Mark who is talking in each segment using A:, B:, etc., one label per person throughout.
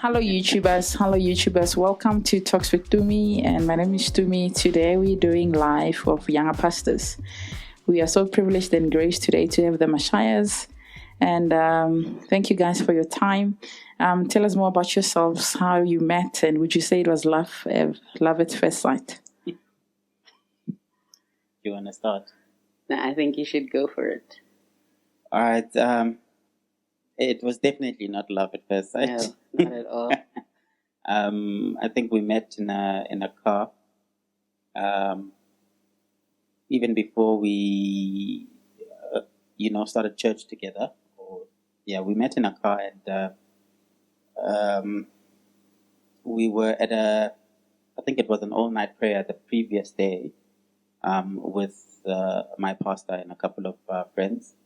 A: Hello YouTubers, welcome to Talks with Tumi, and my name is Tumi. Today we're doing live of younger pastors. We are so privileged and graced today to have the Mashayas, and thank you guys for your time. Tell us more about yourselves, how you met, and would you say it was love at first sight?
B: You want to start?
C: No, I think you should go for it.
B: All right. It was definitely not love at first sight.
C: No, not at all.
B: I think we met in a car. Even before we, started church together. We met in a car, and we were at I think it was an all-night prayer the previous day, with my pastor and a couple of friends.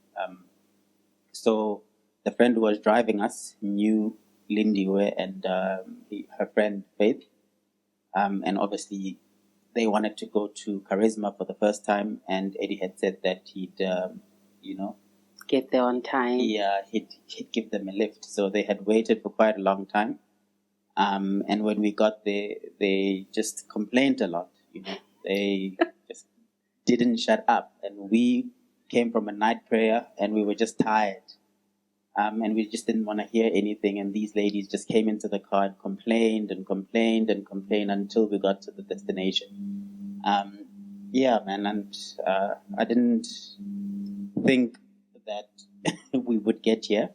B: So the friend who was driving us knew Lindiwe and her friend Faith, and obviously they wanted to go to Charisma for the first time, and Eddie had said that he'd,
C: get there on time.
B: Yeah, he'd give them a lift. So they had waited for quite a long time, and when we got there, they just complained a lot. They just didn't shut up, and we came from a night prayer, and we were just tired. And we just didn't want to hear anything. And these ladies just came into the car and complained until we got to the destination. And I didn't think that we would get here,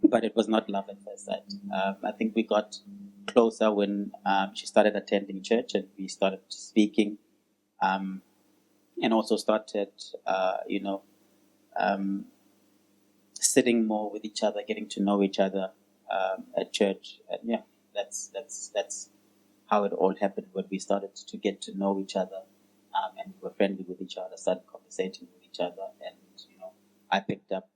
B: but it was not love at first sight. I think we got closer when she started attending church and we started speaking, and also started, sitting more with each other, getting to know each other at church, and that's how it all happened. When we started to get to know each other, and we were friendly with each other, started conversating with each other, and I picked up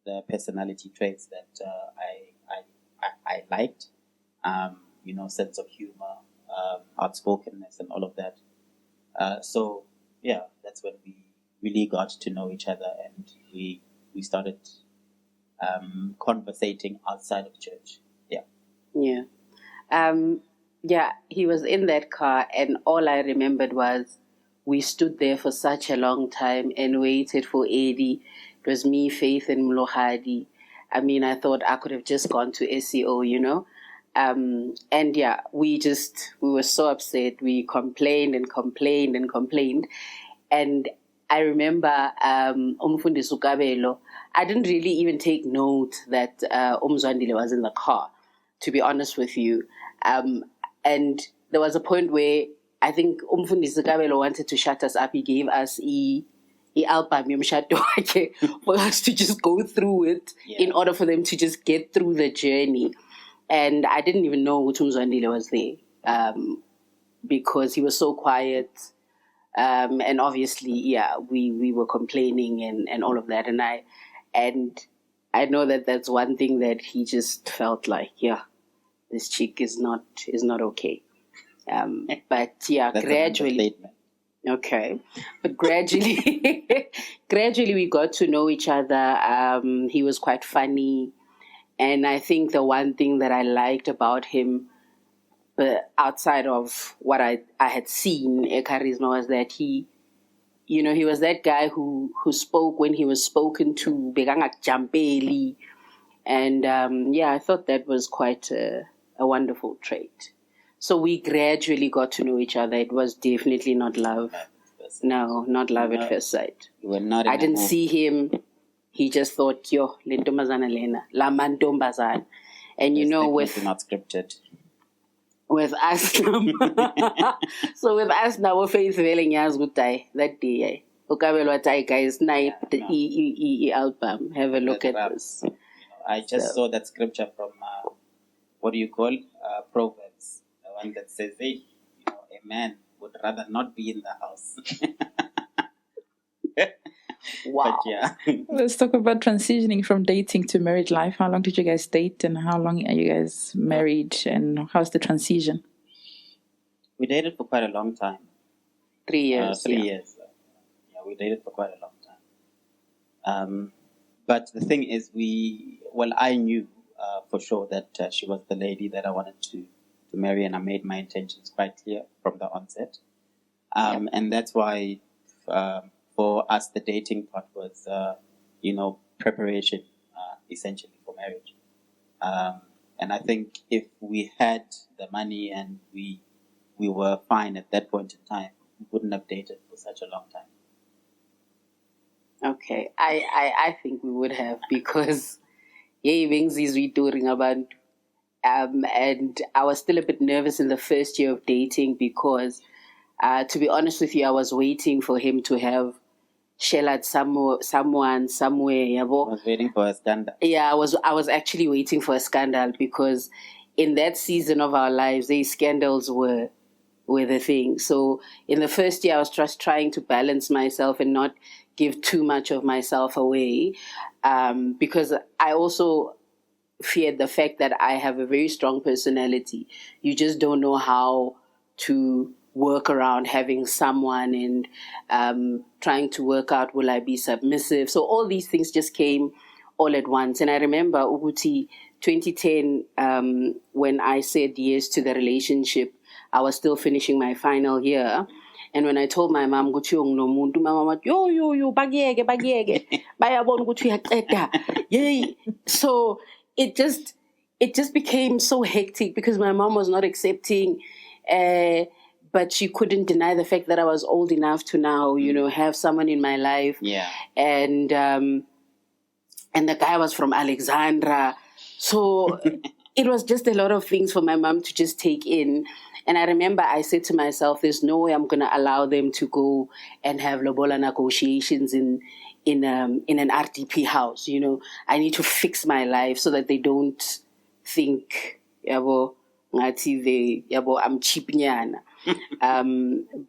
B: the personality traits that I liked, sense of humor, outspokenness, and all of that. That's when we really got to know each other, and we started conversating outside of church.
C: He was in that car, and all I remembered was we stood there for such a long time and waited for Eddie. It was me, Faith, and Mlohadi. I mean, I thought I could have just gone to SEO, we were so upset. We complained, and I remember Umfundisi Kabelo. I didn't really even take note that Mzwandile was in the car, to be honest with you. And there was a point where I think Umfundisi Kabelo wanted to shut us up. He gave us the album for us to just go through it in order for them to just get through the journey. And I didn't even know Mzwandile was there, because he was so quiet. And obviously, we were complaining and all of that. And I know that that's one thing that he just felt like, this chick is not okay. But gradually, okay. But gradually, we got to know each other. He was quite funny. And I think the one thing that I liked about him, outside of what I had seen at Charisma, was that he was that guy who spoke when he was spoken to, begangak jampeli, and I thought that was quite a wonderful trait. So we gradually got to know each other. It was definitely not love. No, not love at first sight. I didn't see him. He just thought, lentombazana lena, la mantombazana, and with
B: not scripted.
C: With us, so with us now, we're Faith Velingaz good day that day. Ukabelwa tai guys sniped the album. Have a look at this.
B: I just saw that scripture from Proverbs, the one that says, "Hey, a man would rather not be in the house."
C: Wow.
B: But
A: Let's talk about transitioning from dating to married life. How long did you guys date, and how long are you guys married, and how's the transition?
B: We dated for quite a long time.
C: 3 years.
B: 3 years. We dated for quite a long time. But the thing is, I knew for sure that she was the lady that I wanted to marry, and I made my intentions quite clear from the onset. And that's why for us the dating part was, preparation essentially for marriage. And I think if we had the money and we were fine at that point in time, we wouldn't have dated for such a long time.
C: Okay, I think we would have, because is we doing about and I was still a bit nervous in the first year of dating because to be honest with you, I was waiting for him to have shellaed someone somewhere.
B: I was waiting for a scandal.
C: Yeah, I was actually waiting for a scandal, because in that season of our lives, these scandals were the thing. So in the first year, I was just trying to balance myself and not give too much of myself away, because I also feared the fact that I have a very strong personality. You just don't know how to work around having someone and trying to work out, will I be submissive? So all these things just came all at once. And I remember, Uguti, 2010, when I said yes to the relationship, I was still finishing my final year. And when I told my mom, no muntu, my mom went, yo, bagiyege, bayabona ukuthi uyaqeda. Yay. So it just became so hectic because my mom was not accepting, but she couldn't deny the fact that I was old enough to now, have someone in my life.
B: Yeah.
C: And the guy was from Alexandra. So it was just a lot of things for my mom to just take in. And I remember I said to myself, there's no way I'm going to allow them to go and have lobola negotiations in an RDP house. I need to fix my life so that they don't think, yabo, I'm cheap nyana.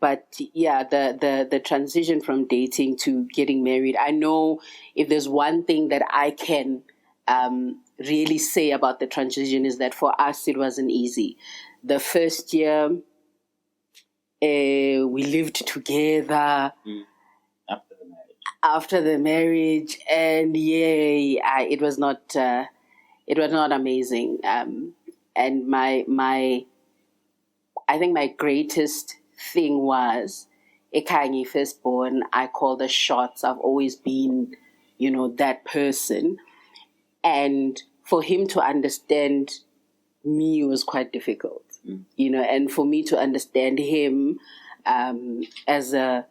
C: But yeah, the transition from dating to getting married, I know if there's one thing that I can really say about the transition is that for us it wasn't easy. The first year we lived together after the marriage, and it was not amazing. And I think my greatest thing was Ekangi firstborn. I call the shots. I've always been, that person. And for him to understand me was quite difficult, and for me to understand him as that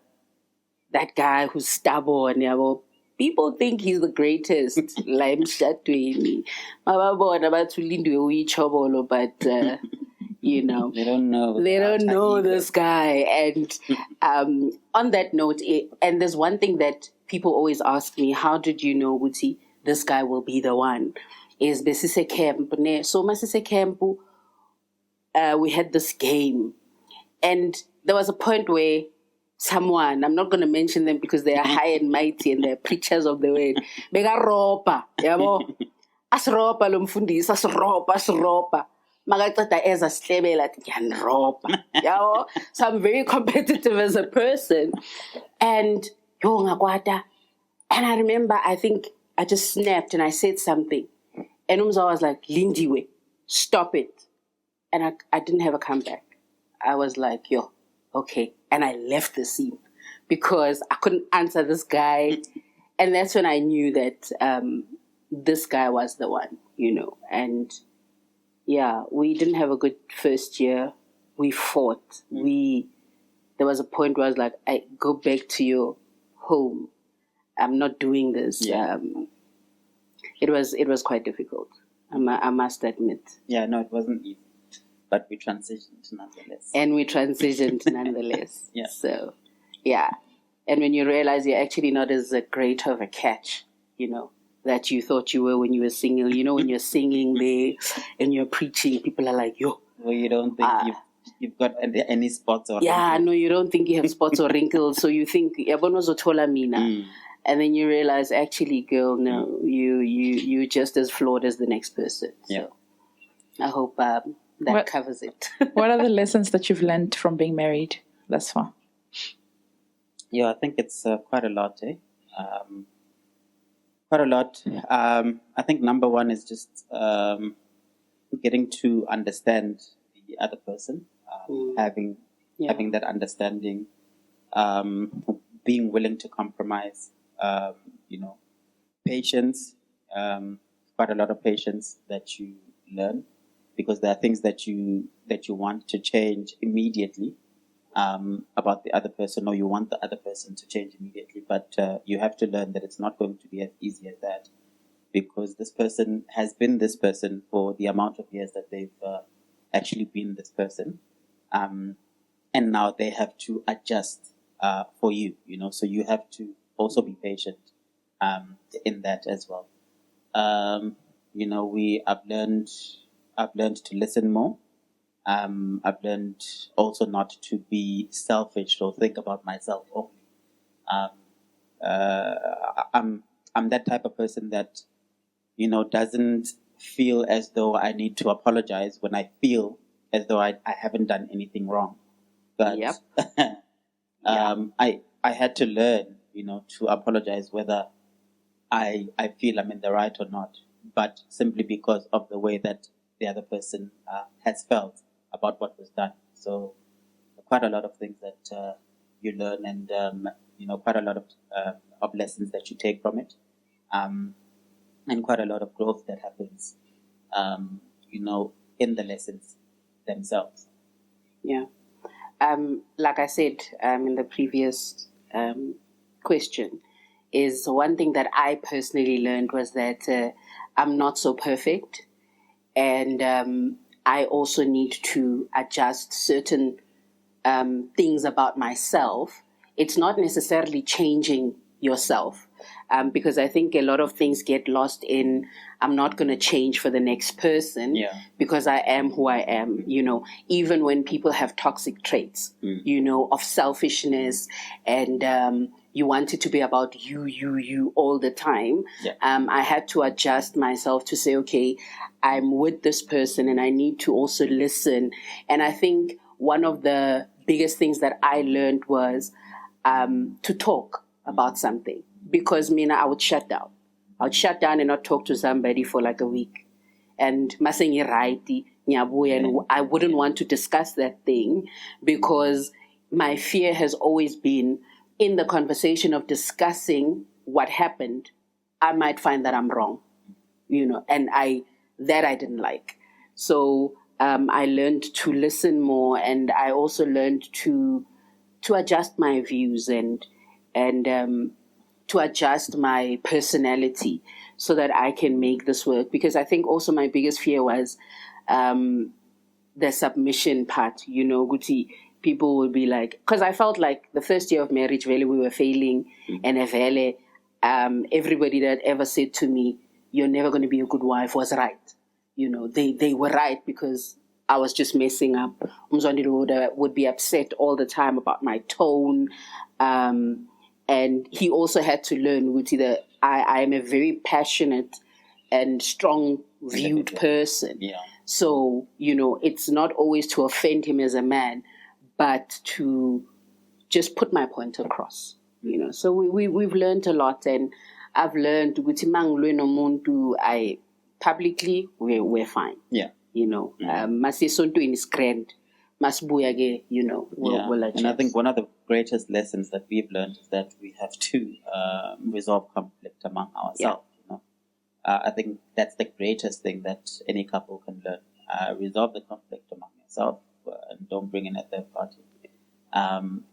C: guy who's stubborn. People think he's the greatest. Like Lindiwe but they don't know. They don't know this guy. And on that note, and there's one thing that people always ask me: how did you know, Guti, this guy will be the one? Is Besise Camp. So Masise Camp, we had this game. And there was a point where someone, I'm not going to mention them because they are high and mighty and they're preachers of the word, Bega ropa, yabo, asropa lumfundis, asropa. Magacata as a stable at ropa. So I'm very competitive as a person. And I remember, I think I just snapped and I said something. And Umza was like, Lindiwe, stop it. And I didn't have a comeback. I was like, yo, okay. And I left the scene because I couldn't answer this guy. And that's when I knew that this guy was the one, And yeah, we didn't have a good first year. We fought. There was a point where I was like, I go back to your home. I'm not doing this.
B: Yeah.
C: It was quite difficult. I must admit.
B: Yeah, no, it wasn't easy, but we transitioned nonetheless. Yeah.
C: So, yeah, and when you realize you're actually not as great of a catch, that you thought you were when you were single. When you're singing there and you're preaching, people are like, yo.
B: Well, you don't think you've got any spots or
C: wrinkles. No, you don't think you have spots or wrinkles, so you think yabono zotola mina. And then you realize, actually, girl, no, you're just as flawed as the next person. So I hope that covers it.
A: What are the lessons that you've learned from being married thus far?
B: Yeah, I think it's quite a lot, Quite a lot. I think number one is just getting to understand the other person, having that understanding, being willing to compromise, patience, quite a lot of patience that you learn, because there are things that you want to change immediately about the other person, or you want the other person to change immediately, but you have to learn that it's not going to be as easy as that, because this person has been this person for the amount of years that they've actually been this person, and now they have to adjust for you, so you have to also be patient in that as well. I've learned to listen more. I've learned also not to be selfish or think about myself only. I'm that type of person that doesn't feel as though I need to apologize when I feel as though I haven't done anything wrong. But I had to learn to apologize whether I feel I'm in the right or not, but simply because of the way that the other person has felt about what was done. So quite a lot of things that you learn, and quite a lot of lessons that you take from it, and quite a lot of growth that happens, in the lessons themselves.
C: Yeah. Like I said in the previous question, is one thing that I personally learned was that I'm not so perfect, and I also need to adjust certain things about myself. It's not necessarily changing yourself, because I think a lot of things get lost in, I'm not going to change for the next person because I am who I am, even when people have toxic traits, of selfishness, and you want it to be about you all the time. I had to adjust myself to say, okay, I'm with this person and I need to also listen. And I think one of the biggest things that I learned was to talk about something, because I would shut down. I would shut down and not talk to somebody for like a week. And and I wouldn't want to discuss that thing, because my fear has always been, in the conversation of discussing what happened, I might find that I'm wrong, and I didn't like. So I learned to listen more, and I also learned to adjust my views and to adjust my personality so that I can make this work. Because I think also my biggest fear was the submission part, Guti. People would be like, because I felt like the first year of marriage, really, we were failing, and everybody that ever said to me, "You're never going to be a good wife," was right. They were right, because I was just messing up. Mzwandile would be upset all the time about my tone, and he also had to learn, Guti, that I am a very passionate and strong-viewed person. So it's not always to offend him as a man, but to just put my point across, So we've learned a lot, and I've learned I publicly we're fine. Masisonto in is grand. Masbuyage, we'll adjust.
B: And I think one of the greatest lessons that we've learned is that we have to resolve conflict among ourselves. I think that's the greatest thing that any couple can learn. Resolve the conflict among yourself, and don't bring in a third party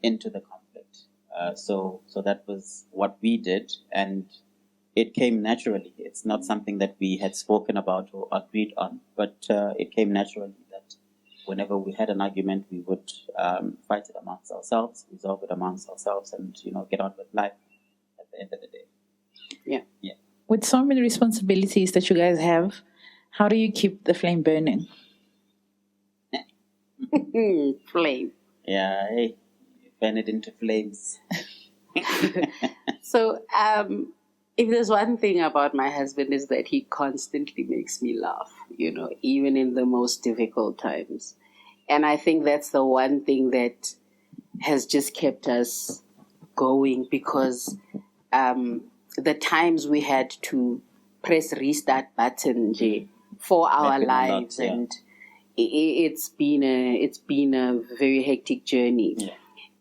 B: into the conflict. So that was what we did, and it came naturally. It's not something that we had spoken about or agreed on, but it came naturally that whenever we had an argument, we would fight it amongst ourselves, resolve it amongst ourselves, and get on with life at the end of the day. Yeah.
A: With so many responsibilities that you guys have, how do you keep the flame burning?
C: Flame.
B: Yeah, hey, fan it into flames.
C: So, if there's one thing about my husband, is that he constantly makes me laugh, even in the most difficult times. And I think that's the one thing that has just kept us going, because the times we had to press restart button for our
B: been a lot,
C: lives,
B: yeah.
C: and it's been a very hectic journey.
B: Yeah.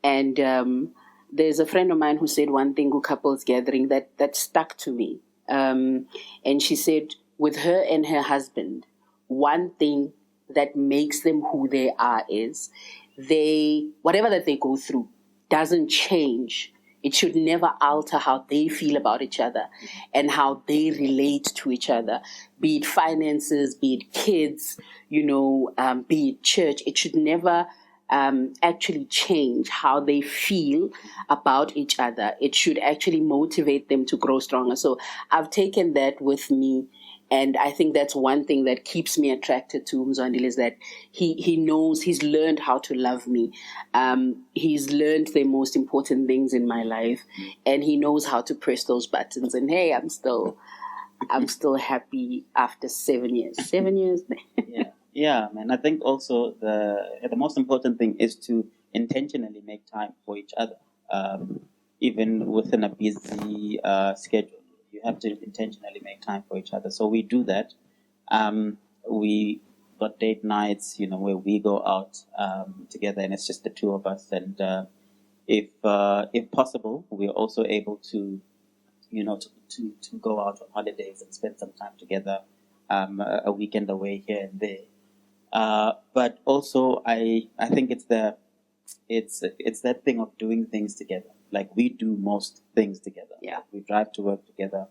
C: And there's a friend of mine who said one thing to couples gathering that stuck to me. And she said, with her and her husband, one thing that makes them who they are is whatever that they go through doesn't change. It should never alter how they feel about each other and how they relate to each other, be it finances, be it kids, be it church. It should never actually change how they feel about each other. It should actually motivate them to grow stronger. So I've taken that with me. And I think that's one thing that keeps me attracted to Mzwandile, is that he knows, he's learned how to love me. He's learned the most important things in my life, and he knows how to press those buttons. And hey, I'm still happy after 7 years. 7 years.
B: Yeah, man. I think also the most important thing is to intentionally make time for each other, even within a busy schedule. You have to intentionally make time for each other. So we do that. We got date nights, where we go out together, and it's just the two of us. And if possible, we're also able to, to go out on holidays and spend some time together, a weekend away here and there. But also, I think it's that thing of doing things together. Like, we do most things together.
C: Yeah.
B: We drive to work together.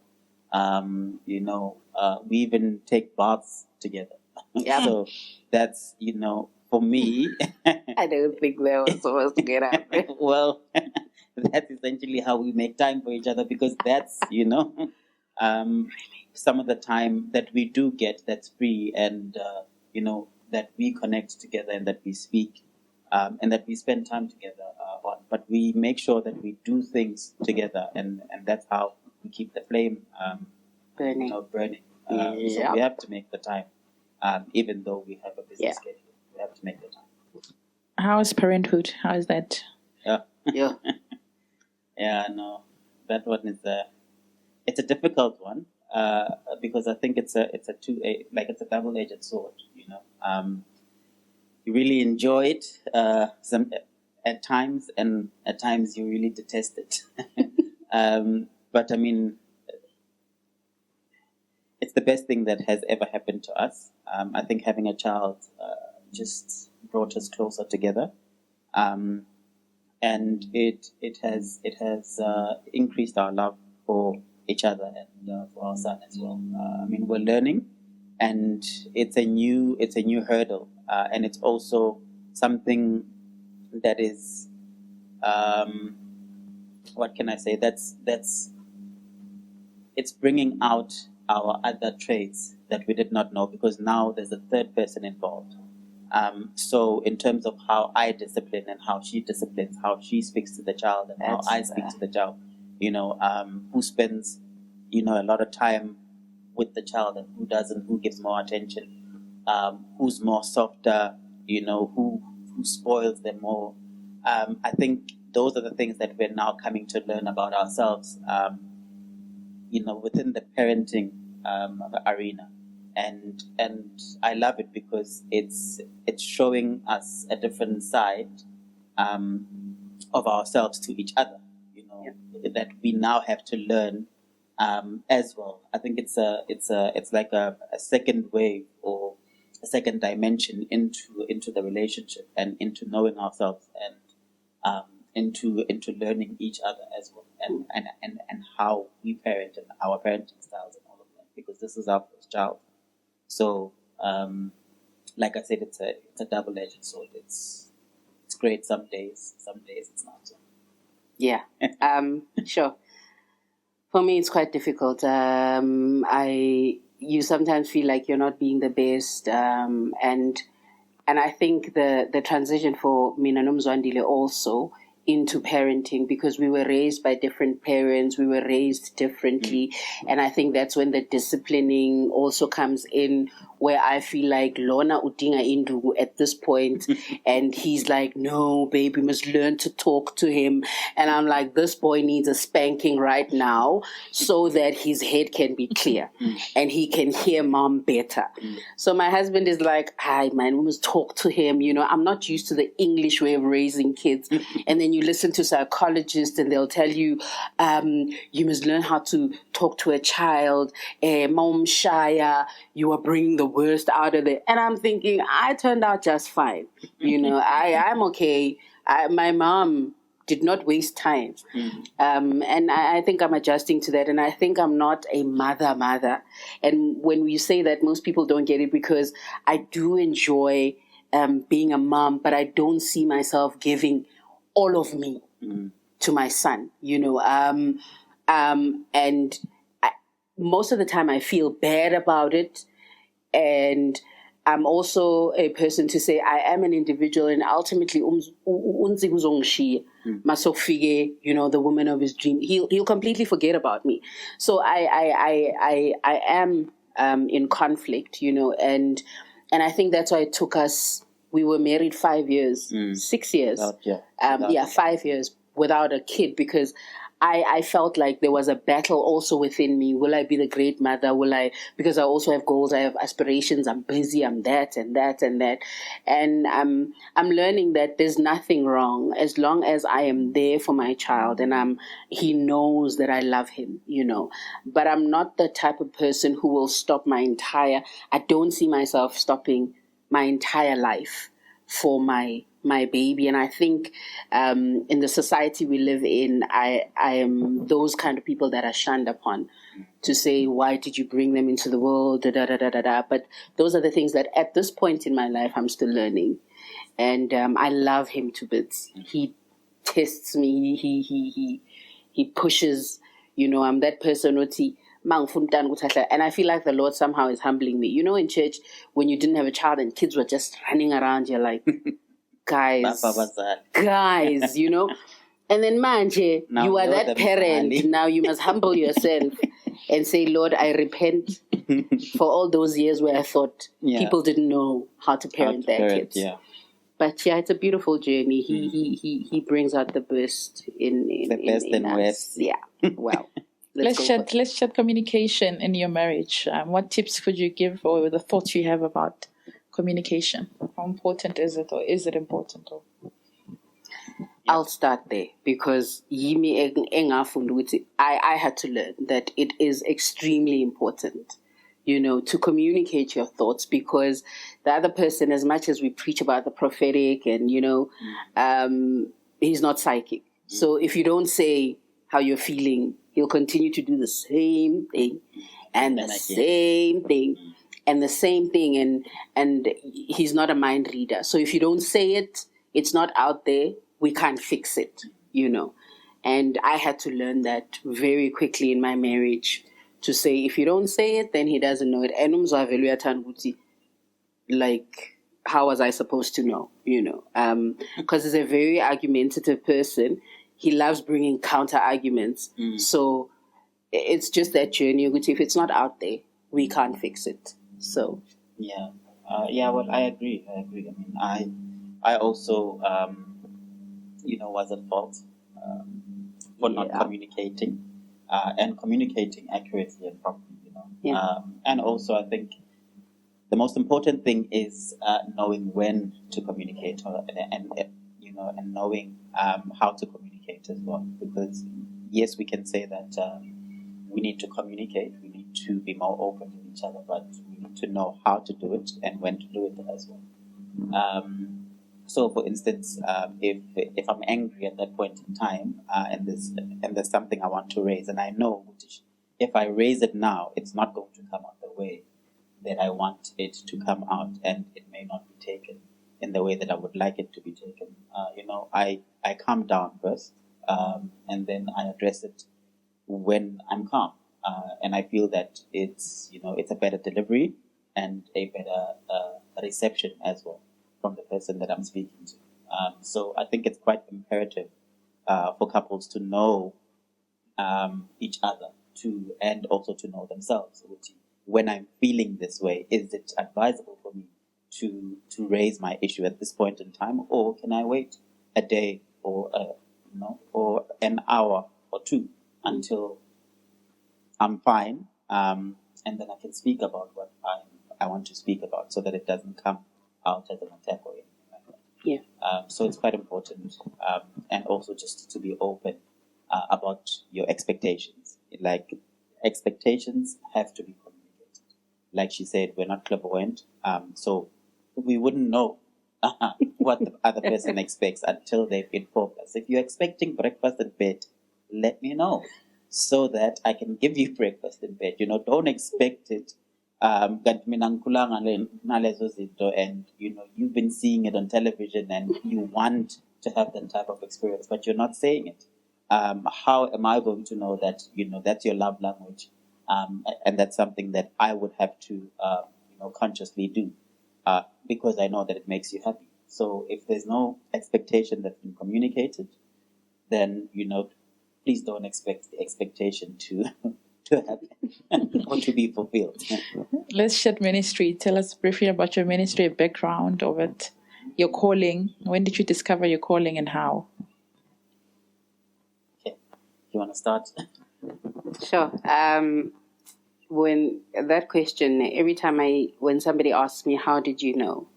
B: We even take baths together.
C: Yeah.
B: So that's, for me.
C: I don't think that was supposed to get out there.
B: Well, that's essentially how we make time for each other, because that's, some of the time that we do get that's free, and, that we connect together and that we speak. And that we spend time together on. But we make sure that we do things together, and that's how we keep the flame
C: burning.
B: So we have to make the time, even though we have a busy schedule. We have to make the time.
A: How is parenthood? How is that?
B: Yeah.
C: Yeah.
B: Yeah, no, that one is it's a difficult one, because I think it's a double-edged sword. You really enjoy it at times, and at times you really detest it. But I mean, it's the best thing that has ever happened to us. I think having a child just brought us closer together, and it has increased our love for each other and for our son as well. We're learning, and it's a new hurdle, and it's also something that is, what can I say? That's it's bringing out our other traits that we did not know, because now there's a third person involved. So in terms of how I discipline and how she disciplines, how she speaks to the child and how I speak to the child, who spends, a lot of time with the child and who doesn't, who gives more attention, who's more softer, who spoils them more. I think those are the things that we're now coming to learn about ourselves, within the parenting arena. And I love it because it's showing us a different side of ourselves to each other, that we now have to learn as well. I think it's like a second wave or a second dimension into the relationship and into knowing ourselves and into learning each other as well, and how we parent and our parenting styles and all of that, because this is our first child. So, like I said, it's a double-edged sword. It's great some days it's not so.
C: Yeah, sure. For me, it's quite difficult. You sometimes feel like you're not being the best, and I think the transition for Mina Mzwandile also into parenting because we were raised by different parents, we were raised differently, and I think that's when the disciplining also comes in, where I feel like Lona Udinga Indugu at this point, and he's like, no, babe, we must learn to talk to him. And I'm like, this boy needs a spanking right now so that his head can be clear and he can hear mom better. So my husband is like, hi, man, we must talk to him. You know, I'm not used to the English way of raising kids. And then you listen to psychologists and they'll tell you, you must learn how to talk to a child. Mom Shaya, you are bringing the worst out of it. And I'm thinking, I turned out just fine. You know, I'm okay. My mom did not waste time. And I think I'm adjusting to that. And I think I'm not a mother. And when we say that, most people don't get it because I do enjoy being a mom, but I don't see myself giving all of me to my son, you know. And most of the time I feel bad about it. And I'm also a person to say I am an individual, and ultimately, Masofige, you know, the woman of his dream, he'll completely forget about me. So I am in conflict, you know, and I think that's why it took us. We were married 5 years, 6 years, 5 years without a kid because I felt like there was a battle also within me. Will I be the great mother? Will I? Because I also have goals. I have aspirations. I'm busy. I'm that and that and that. And I'm learning that there's nothing wrong as long as I am there for my child and he knows that I love him, you know. But I'm not the type of person who will stop I don't see myself stopping my entire life for my baby. And I think in the society we live in, I am those kind of people that are shunned upon to say, why did you bring them into the world? Da, da, da, da, da, da. But those are the things that at this point in my life, I'm still learning. And I love him to bits. He tests me. He pushes, you know, I'm that person and I feel like the Lord somehow is humbling me. You know, in church, when you didn't have a child and kids were just running around, you're like, guys, you know. And then, manje, you are that parent. Now you must humble yourself and say, Lord, I repent for all those years where I thought people didn't know how to parent their kids. Yeah. But yeah, it's a beautiful journey. He brings out the best in us. Yeah. Well,
A: let's chat communication in your marriage. What tips could you give, or the thoughts you have about communication? How important is it, or is it important?
C: I'll start there because I had to learn that it is extremely important, you know, to communicate your thoughts, because the other person, as much as we preach about the prophetic and, you know, he's not psychic. So if you don't say how you're feeling, he'll continue to do the same thing and the same thing and the same thing. And he's not a mind reader. So if you don't say it, it's not out there. We can't fix it, you know. And I had to learn that very quickly in my marriage, to say, if you don't say it, then he doesn't know it. And like, how was I supposed to know, you know? Because he's a very argumentative person. He loves bringing counter arguments. So it's just that journey. If it's not out there, we can't fix it. So
B: yeah, well, I agree. I mean, I also you know, was at fault for not communicating and communicating accurately and properly, you know. And also, I think the most important thing is knowing when to communicate, and you know, and knowing how to communicate as well. Because yes, we can say that we need to communicate, we need to be more open with each other, but we need to know how to do it and when to do it as well. So, for instance, if I'm angry at that point in time, and there's something I want to raise, and I know if I raise it now, it's not going to come out the way that I want it to come out, and it may not be taken in the way that I would like it to be taken. You know, I calm down first, and then I address it when I'm calm, and I feel that it's a better delivery and a better reception as well from the person that I'm speaking to. So I think it's quite imperative for couples to know each other and also to know themselves. When I'm feeling this way, is it advisable for me to raise my issue at this point in time, or can I wait a day or or an hour or two until I'm fine, and then I can speak about what I want to speak about, so that it doesn't come out as an attack or anything like that.
C: Yeah.
B: So it's quite important, and also just to be open about your expectations. Like, expectations have to be communicated. Like she said, we're not clairvoyant, so we wouldn't know what the other person expects until they've informed us. If you're expecting breakfast in bed, let me know so that I can give you breakfast in bed. Don't expect it. And you've been seeing it on television and you want to have that type of experience, but you're not saying it. How am I going to know that that's your love language, and that's something that I would have to consciously do, because I know that it makes you happy. So if there's no expectation that's been communicated, then please don't expect the expectation to happen or to be fulfilled.
A: Let's shed ministry. Tell us briefly about your ministry, background of it, your calling. When did you discover your calling and how?
B: Okay, you want to start?
C: Sure. When that question, every time when somebody asks me, how did you know?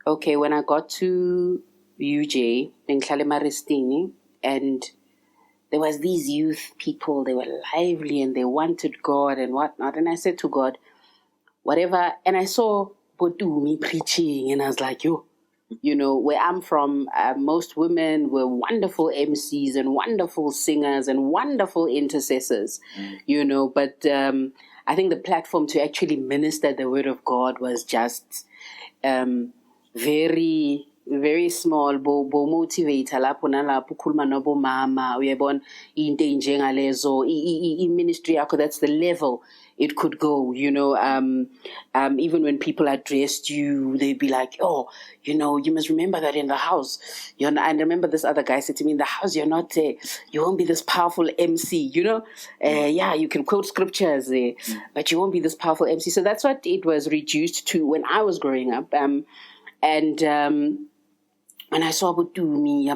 C: Okay, when I got to UJ in Maristini, and there was these youth people, they were lively and they wanted God and whatnot. And I said to God, whatever, and I saw Bodumi preaching, and I was like, where I'm from, most women were wonderful MCs and wonderful singers and wonderful intercessors, but I think the platform to actually minister the word of God was just very, very small. Bo motivator lapho nalapho ukhuluma nobo mama uyabona into enjengalezo ministry yakho, that's the level it could go, even when people addressed you, they'd be like, you must remember that in the house, and I remember this other guy said to me, in the house, you won't be this powerful MC, you can quote scriptures, but you won't be this powerful MC. So that's what it was reduced to when I was growing up. When I saw Butumi,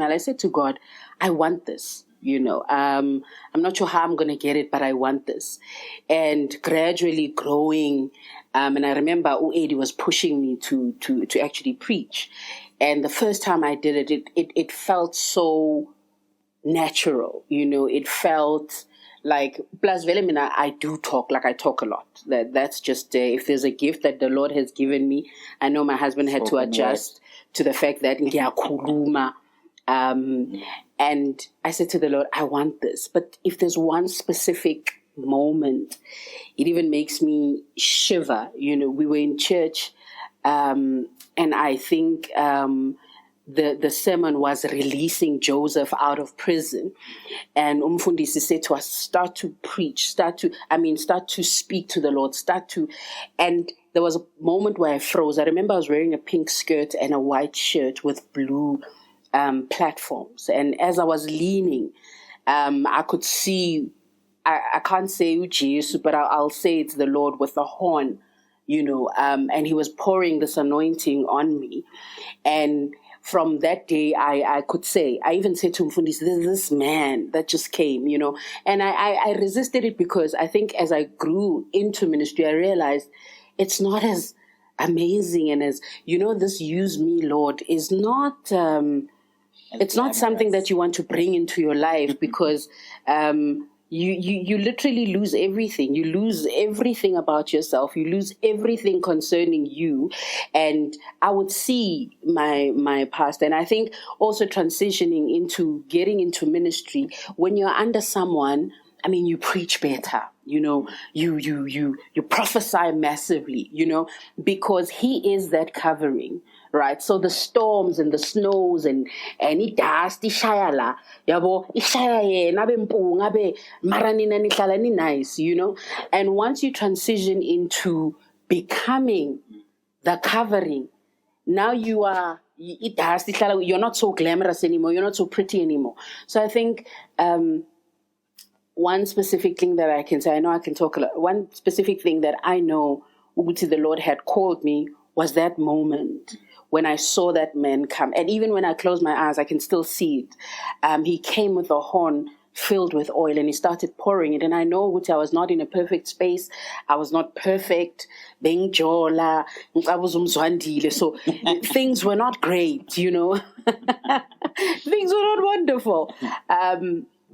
C: I said to God, I want this. I'm not sure how I'm going to get it, but I want this. And gradually growing, and I remember Eddie was pushing me to actually preach. And the first time I did it felt so natural. It felt like, plus Velemina, I do talk, like I talk a lot. That's just, if there's a gift that the Lord has given me, I know my husband had to adjust to the fact that ngiyakhuluma. And I said to the Lord, I want this. But if there's one specific moment, it even makes me shiver. We were in church, and I think the sermon was releasing Joseph out of prison. And Umfundisi said to us, start to preach, start to speak to the Lord, and there was a moment where I froze. I remember I was wearing a pink skirt and a white shirt with blue platforms. And as I was leaning, I could see, I can't say Jesus, but I'll say it's the Lord with the horn, and he was pouring this anointing on me. And from that day, I could say, I even said to Mfundisi, this man that just came, and I resisted it because I think as I grew into ministry, I realized it's not as amazing and as, this use me, Lord, is not, it's not something that you want to bring into your life because you literally lose everything. You lose everything about yourself. You lose everything concerning you. And I would see my past. And I think also transitioning into getting into ministry, when you're under someone, you preach better, you prophesy massively, because he is that covering, right? So the storms and the snows and it dust, ishayala, yabo, ishaye, nabe mpunga be maranina nihlala ni nice, And once you transition into becoming the covering, now you are you're not so glamorous anymore, you're not so pretty anymore. So I think one specific thing that I can say, I know I can talk a lot, one specific thing that I know the Lord had called me was that moment when I saw that man come. And even when I close my eyes, I can still see it. He came with a horn filled with oil and he started pouring it. And I know I was not in a perfect space. I was not perfect. Being Jola, I was Mzwandile. So things were not great, you know. Things were not wonderful.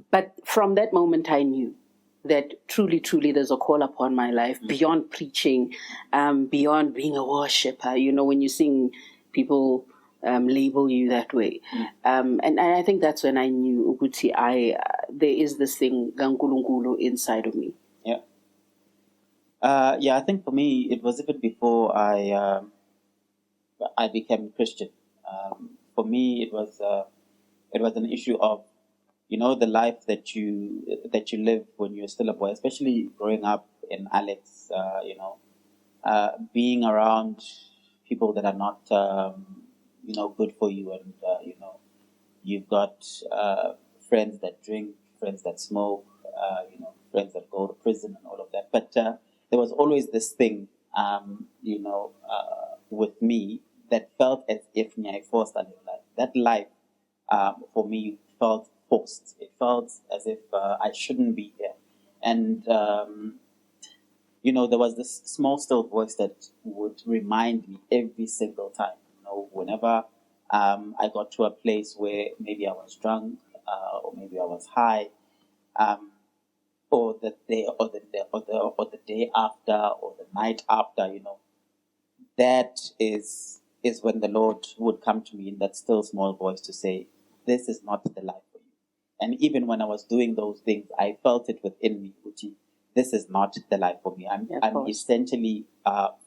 C: But from that moment, I knew that truly, truly there's a call upon my life beyond preaching, beyond being a worshiper. You know, when you sing, people label you that way. And I think that's when I knew, Uguti, there is this thing, Gankulunkulu, inside of me.
B: Yeah. I think for me, it was even before I became Christian. For me, it was an issue of, you know, the life that you live when you're still a boy, especially growing up in Alex, being around people that are not, good for you. And, you've got friends that drink, friends that smoke, friends that go to prison and all of that. But there was always this thing, with me that felt as if I forced a life. That life, for me, felt forced. It felt as if I shouldn't be here. And, there was this small, still voice that would remind me every single time, whenever I got to a place where maybe I was drunk, or maybe I was high, or the day after, or the night after, that is when the Lord would come to me in that still small voice to say, this is not the life for you. And even when I was doing those things, I felt it within me, Uchi, this is not the life for me. I'm essentially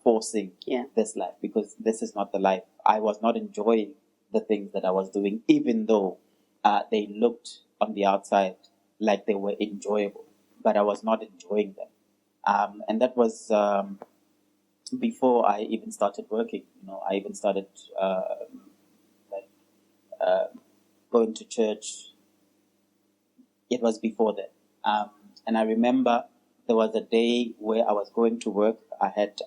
B: forcing this life, because this is not the life. I was not enjoying the things that I was doing, even though they looked on the outside like they were enjoyable, but I was not enjoying them. And that was before I even started working. I even started going to church. It was before that. And I remember there was a day where I was going to work. I had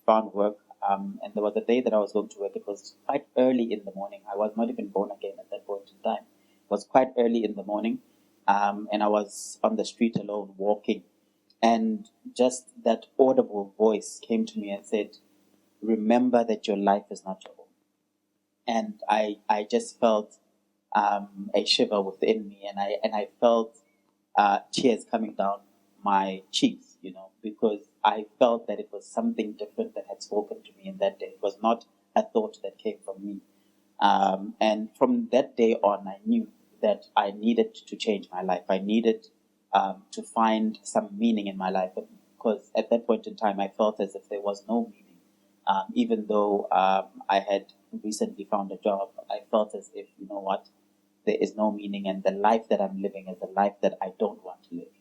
B: found work. And there was a day that I was going to work. It was quite early in the morning. I was not even born again at that point in time. It was quite early in the morning. And I was on the street alone walking. And just that audible voice came to me and said, remember that your life is not your own. And I just felt a shiver within me. And I felt tears coming down my cheeks, because I felt that it was something different that had spoken to me in that day. It was not a thought that came from me. And from that day on, I knew that I needed to change my life. I needed to find some meaning in my life, because at that point in time, I felt as if there was no meaning. Even though I had recently found a job, I felt as if, there is no meaning, and the life that I'm living is a life that I don't want to live.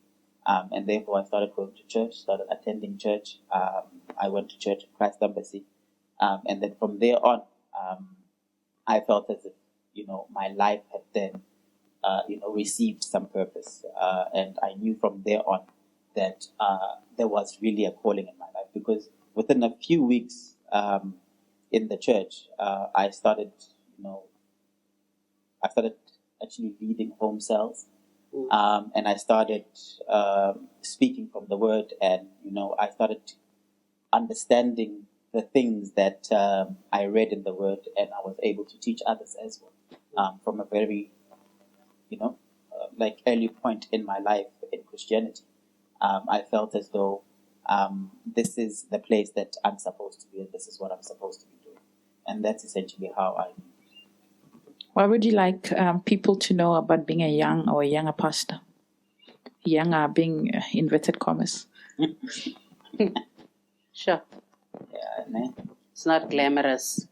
B: And therefore, I started going to church, started attending church. I went to church at Christ Embassy. And then from there on, I felt as if, my life had then, received some purpose. And I knew from there on that there was really a calling in my life, because within a few weeks in the church, I started actually leading home cells. And I started speaking from the word, and, I started understanding the things that I read in the word, and I was able to teach others as well. From a very, early point in my life in Christianity, I felt as though this is the place that I'm supposed to be, and this is what I'm supposed to be doing. And that's essentially how I.
A: What would you like people to know about being a young or a younger pastor? Younger being inverted commas.
C: Sure.
B: Yeah, man.
C: It's not glamorous.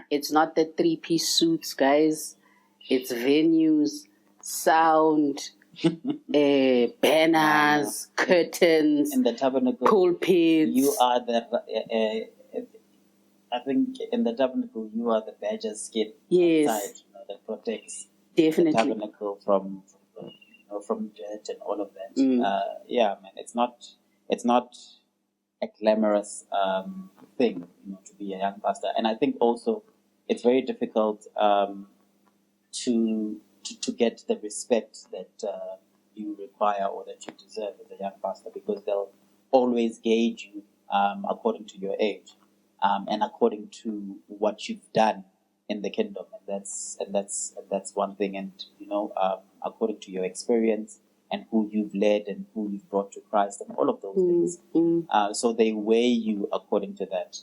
C: It's not the 3-piece suits, guys. It's venues, sound, banners, curtains,
B: in the tabernacle,
C: pulpits.
B: You are I think in the tabernacle, you are the badger's skin outside, that protects
C: definitely
B: the tabernacle from dirt and all of that. Yeah, man, it's not a glamorous thing, to be a young pastor. And I think also it's very difficult to get the respect that you require or that you deserve as a young pastor, because they'll always gauge you according to your age and according to what you've done in the kingdom, and that's one thing, and according to your experience and who you've led and who you've brought to Christ and all of those things. So they weigh you according to that,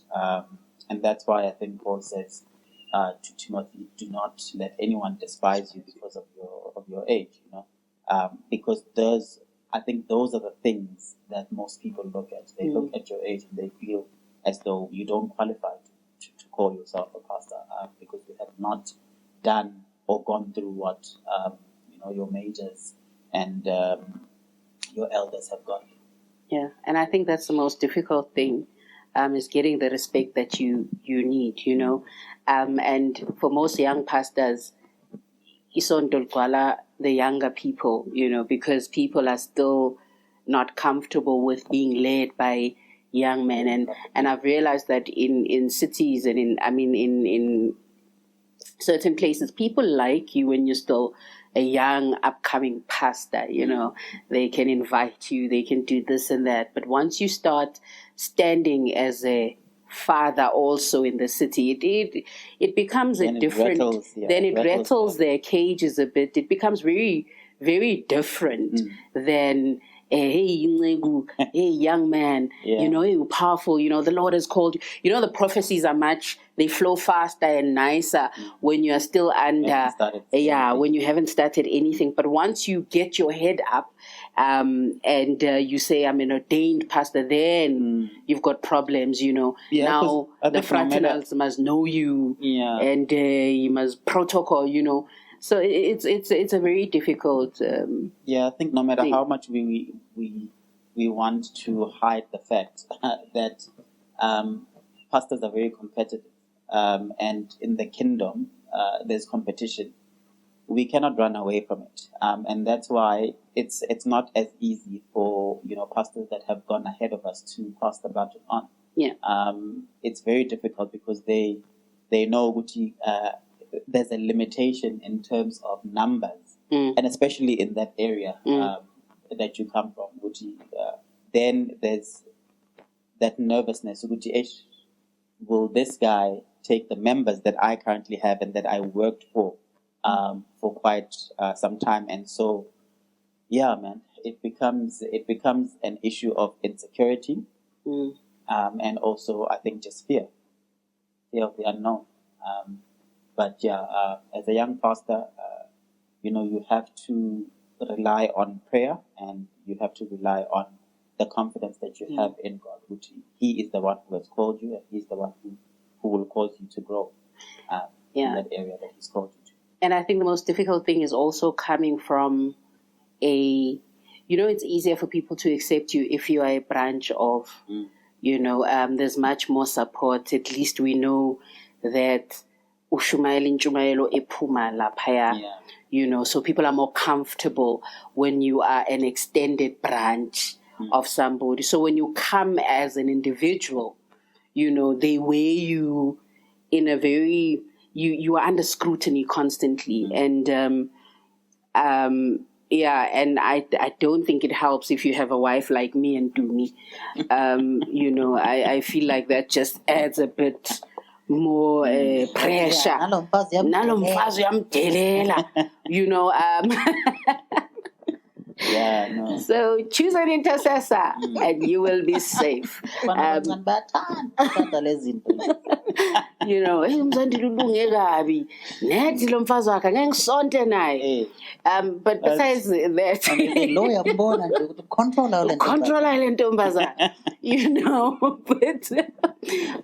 B: and that's why I think Paul says to Timothy, "Do not let anyone despise you because of your age." Because I think those are the things that most people look at. They look at your age and they feel as though you don't qualify to call yourself a pastor because you have not done or gone through what your majors and your elders have gone through.
C: Yeah, and I think that's the most difficult thing, is getting the respect that you need, and for most young pastors, the younger people, because people are still not comfortable with being led by young men, and I've realized that in cities and in certain places, people like you when you're still a young upcoming pastor. They can invite you, they can do this and that, but once you start standing as a father also in the city, it becomes a different. Then it rattles their cages a bit. It becomes very, very different than hey Nlegu, hey young man, you're powerful. The Lord has called you. The prophecies are they flow faster and nicer when you are still under. When you haven't started anything. But once you get your head up, and you say, "I'm an ordained pastor," then you've got problems. Now the fraternals must know you, and you must protocol. So it's a very difficult.
B: I think no matter how much we want to hide the fact that pastors are very competitive, and in the kingdom there's competition, we cannot run away from it, and that's why it's not as easy for pastors that have gone ahead of us to pass the baton on. It's very difficult because they know Gucci. There's a limitation in terms of numbers, and especially in that area that you come from, Gucci. Then there's that nervousness. Gucci, will this guy take the members that I currently have and that I worked for quite some time? And so, man, it becomes an issue of insecurity, and also I think just fear of the unknown. But as a young pastor, you have to rely on prayer, and you have to rely on the confidence that you have in God. Which He is the one who has called you, and He's the one who will cause you to grow in that area that He's called you to.
C: And I think the most difficult thing is also coming from it's easier for people to accept you if you are a branch of, there's much more support. At least we know that Ushumayelo ephuma laphaya, so people are more comfortable when you are an extended branch of somebody. So when you come as an individual, they weigh you in a very, you are under scrutiny constantly. And, and I don't think it helps if you have a wife like me and Dumi. I feel like that just adds a bit more pressure. So choose an intercessor and you will be safe. Hey Mzwandile ulunge kabi. Nethi lo mfazi wakhe ngeke ngisonte naye. But besides that, controller le ntombazana.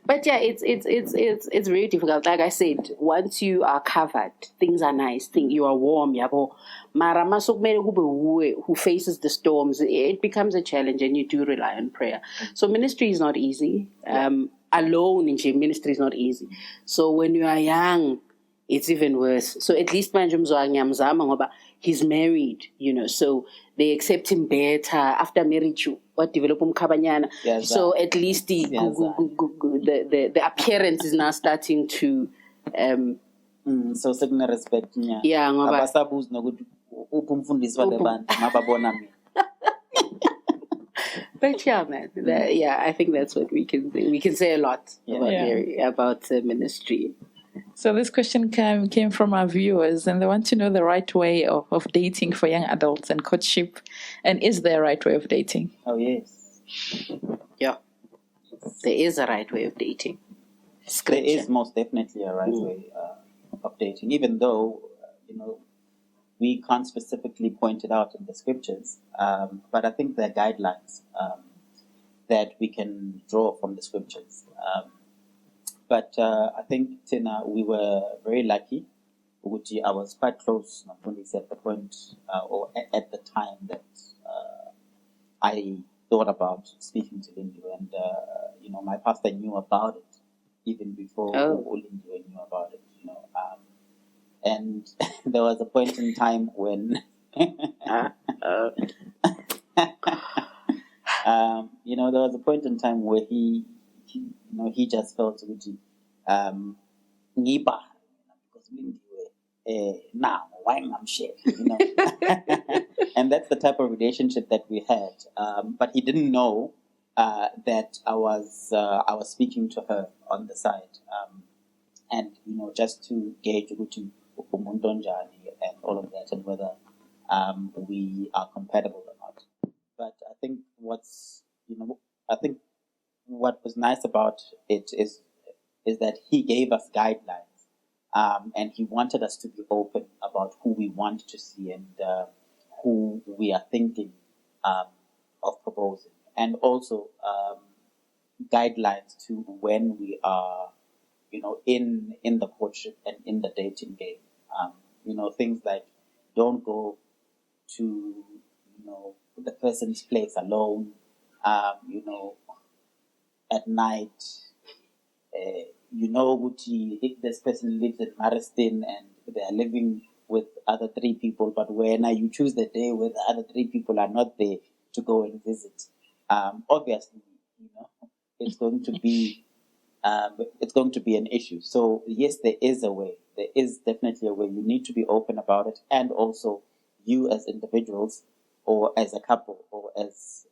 C: But yeah, it's very difficult. Like I said, once you are covered, things are nice. You are warm, yabo. Mara masokumele kube uwe who faces the storms. It becomes a challenge, and you do rely on prayer. So ministry is not easy. alone in ministry is not easy. So when you are young, it's even worse. So at least manje umzwa ngiyamzama ngoba he's married, so they accept him better after marriage. What develop umkhabanyana. So at least the appearance is now starting to
B: so sekune respect
C: yeah ngoba
B: abasabuzi nokuthi uphi umfundisi wale bantu mababona mina.
C: But yeah, man, I think that's what we can say. We can say a lot about ministry.
A: So this question came from our viewers, and they want to know the right way of dating for young adults and courtship. And is there a right way of dating?
B: Oh, yes.
C: Yeah. There is a right way of dating.
B: There is most definitely a right way of dating, even though, we can't specifically point it out in the scriptures. But I think there are guidelines that we can draw from the scriptures. But I think, Tina, we were very lucky. I was quite close at the point or at the time that I thought about speaking to Lindiwe, and my pastor knew about it even before Lindiwe knew about it. And there was a point in time when there was a point in time where he just felt Niba, because Lindiwe now why I'm shit, and that's the type of relationship that we had. But he didn't know that I was speaking to her on the side, and just to gauge and all of that, and whether we are compatible or not. But I think what was nice about it is that he gave us guidelines, and he wanted us to be open about who we want to see and who we are thinking of proposing, and also guidelines to when we are, in the courtship and in the dating game. Things like don't go to the person's place alone. At night. If this person lives in Mariston and they are living with other 3 people, but when you choose the day where the other 3 people are not there to go and visit, obviously, it's going to be an issue. So yes, there is a way. There is definitely a way. You need to be open about it, and also you as individuals, or as a couple, or as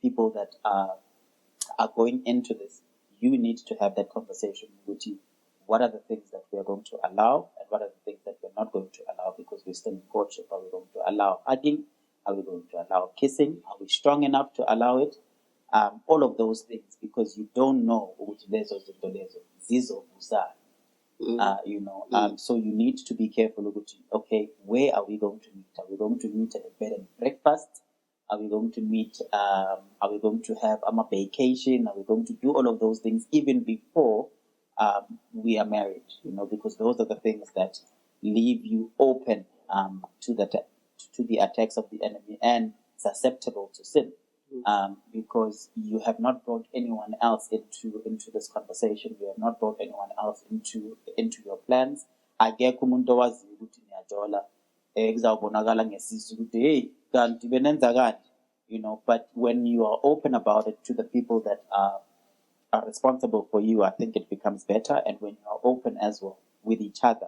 B: people that are going into this, you need to have that conversation with you. What are the things that we are going to allow, and what are the things that we're not going to allow because we're still in courtship? Are we going to allow hugging? Are we going to allow kissing? Are we strong enough to allow it? All of those things, because you don't know so you need to be careful. Okay, where are we going to meet? Are we going to meet at a bed and breakfast? Are we going to meet? Are we going to have a vacation? Are we going to do all of those things even before we are married? Because those are the things that leave you open to the attacks of the enemy and susceptible to sin. Because you have not brought anyone else into this conversation. You have not brought anyone else into your plans. Akekho umuntu owazi ukuthi niyajola ekuzawubonakala ngesisu ukuthi hey kanti benenza kanje, but when you are open about it to the people that are responsible for you, I think it becomes better. And when you are open as well with each other,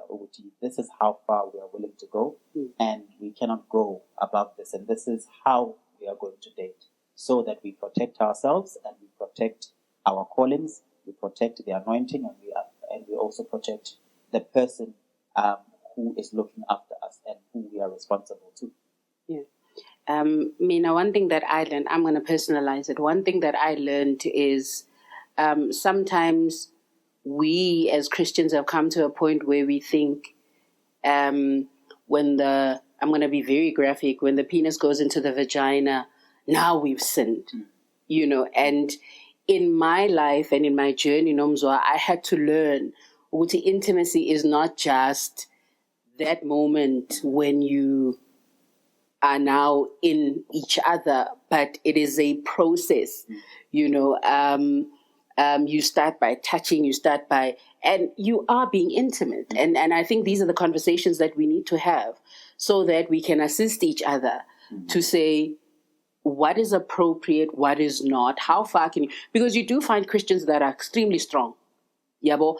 B: this is how far we are willing to go, and we cannot go above this, and this is how we are going to date, so that we protect ourselves and we protect our callings, we protect the anointing, and we also protect the person who is looking after us and who we are responsible to.
C: Yeah. Mina, one thing that I learned, I'm going to personalize it. One thing that I learned is sometimes we as Christians have come to a point where we think I'm going to be very graphic, when the penis goes into the vagina, now we've sinned, and in my life and in my journey, Nomzwa, I had to learn that intimacy is not just that moment when you are now in each other, but it is a process, You start by touching, and you are being intimate. And I think these are the conversations that we need to have so that we can assist each other to say what is appropriate, what is not, how far can you, because you do find Christians that are extremely strong, yabo,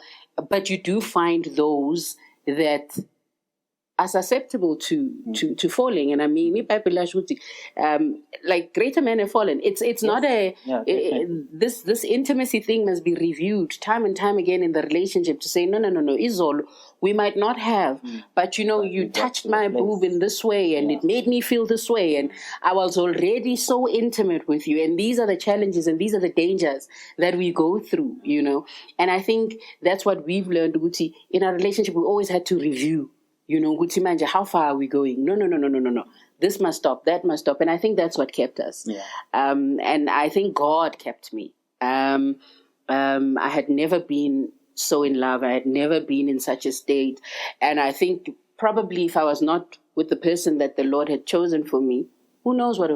C: but you do find those that are susceptible to falling. And I mean, like greater men have fallen. It's not this intimacy thing must be reviewed time and time again in the relationship to say, no, Izol, we might not have, but you touched my boob in this way and it made me feel this way. And I was already so intimate with you. And these are the challenges and these are the dangers that we go through, And I think that's what we've learned, Guti. In our relationship, we always had to review. Guti manje, how far are we going? No. This must stop, that must stop. And I think that's what kept us.
B: Yeah.
C: And I think God kept me. I had never been so in love. I had never been in such a state. And I think probably if I was not with the person that the Lord had chosen for me, who knows what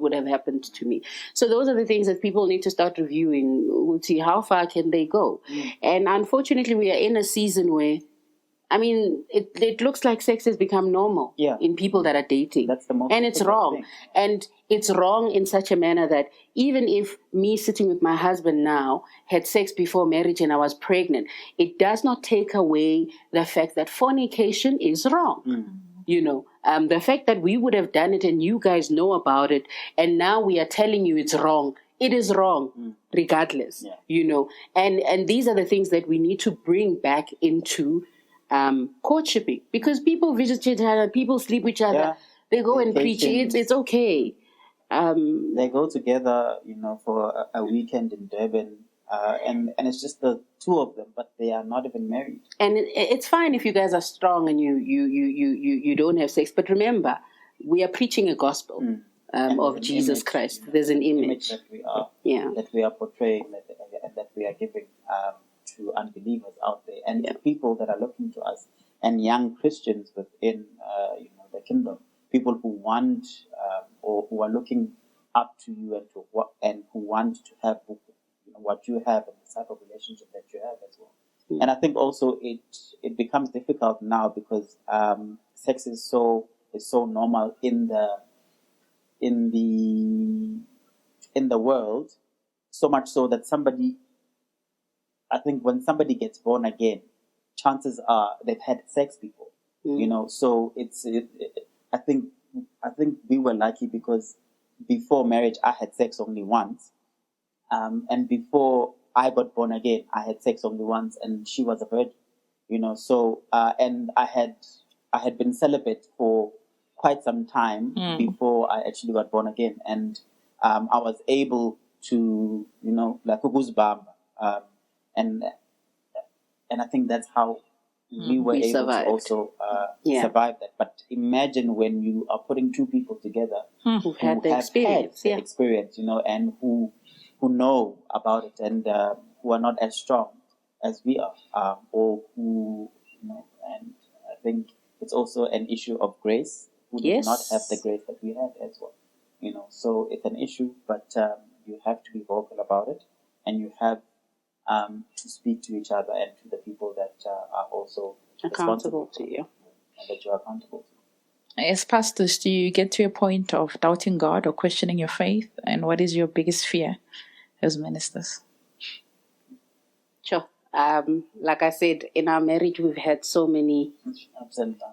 C: would have happened to me. So those are the things that people need to start reviewing. Guti, how far can they go? And unfortunately, we are in a season where, I mean, it looks like sex has become normal in people that are dating.
B: That's the most
C: and it's wrong.
B: thing.
C: And it's wrong in such a manner that even if me sitting with my husband now had sex before marriage and I was pregnant, it does not take away the fact that fornication is wrong. The fact that we would have done it and you guys know about it and now we are telling you it's wrong. It is wrong, regardless, And these are the things that we need to bring back into courtshiping, because people visit each other, people sleep with each other, they go and preach it, it's okay.
B: They go together, for a weekend in Durban, and it's just the two of them, but they are not even married.
C: And it's fine if you guys are strong and you don't have sex, but remember, we are preaching a gospel of Jesus Christ. There's an image
B: that we are portraying, that we are giving to unbelievers out there and to people that are looking to us, and young Christians within the kingdom, people who want or who are looking up to you and who want to have what you have and the type of relationship that you have as well. And I think also it becomes difficult now because sex is so normal in the world, so much so that I think when somebody gets born again, chances are they've had sex before, So I think we were lucky because before marriage I had sex only once, and before I got born again I had sex only once, and she was a virgin, So and I had been celibate for quite some time before I actually got born again, and I was able to like ukuzibamba. And I think that's how we were able survived. To also survive that. But imagine when you are putting two people together
C: who have the experience,
B: and who know about it and who are not as strong as we are, or who, and I think it's also an issue of grace, who did not have the grace that we have as well, So it's an issue, but you have to be vocal about it, and you have to speak to each other and to the people that are also
C: accountable to you,
B: and that you are accountable to.
A: As pastors, do you get to a point of doubting God or questioning your faith? And what is your biggest fear as ministers?
C: Sure. Like I said, in our marriage, we've had so many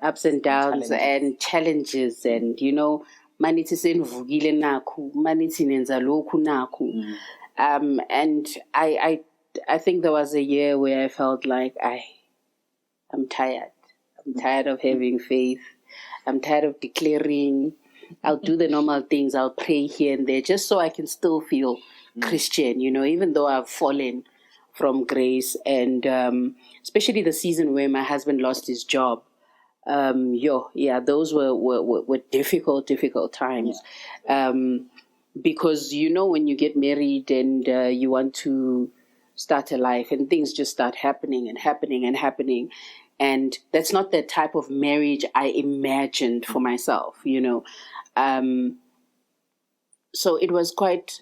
C: ups and downs and challenges, and manithi senivukile nakhu, manithi nenza lokhu nakhu. And I think there was a year where I felt like I'm tired. I'm tired of having faith. I'm tired of declaring. I'll do the normal things. I'll pray here and there just so I can still feel Christian, even though I've fallen from grace. And especially the season where my husband lost his job. Those were difficult times. Because, when you get married and you want to start a life and things just start happening. And that's not the type of marriage I imagined for myself, So it was quite,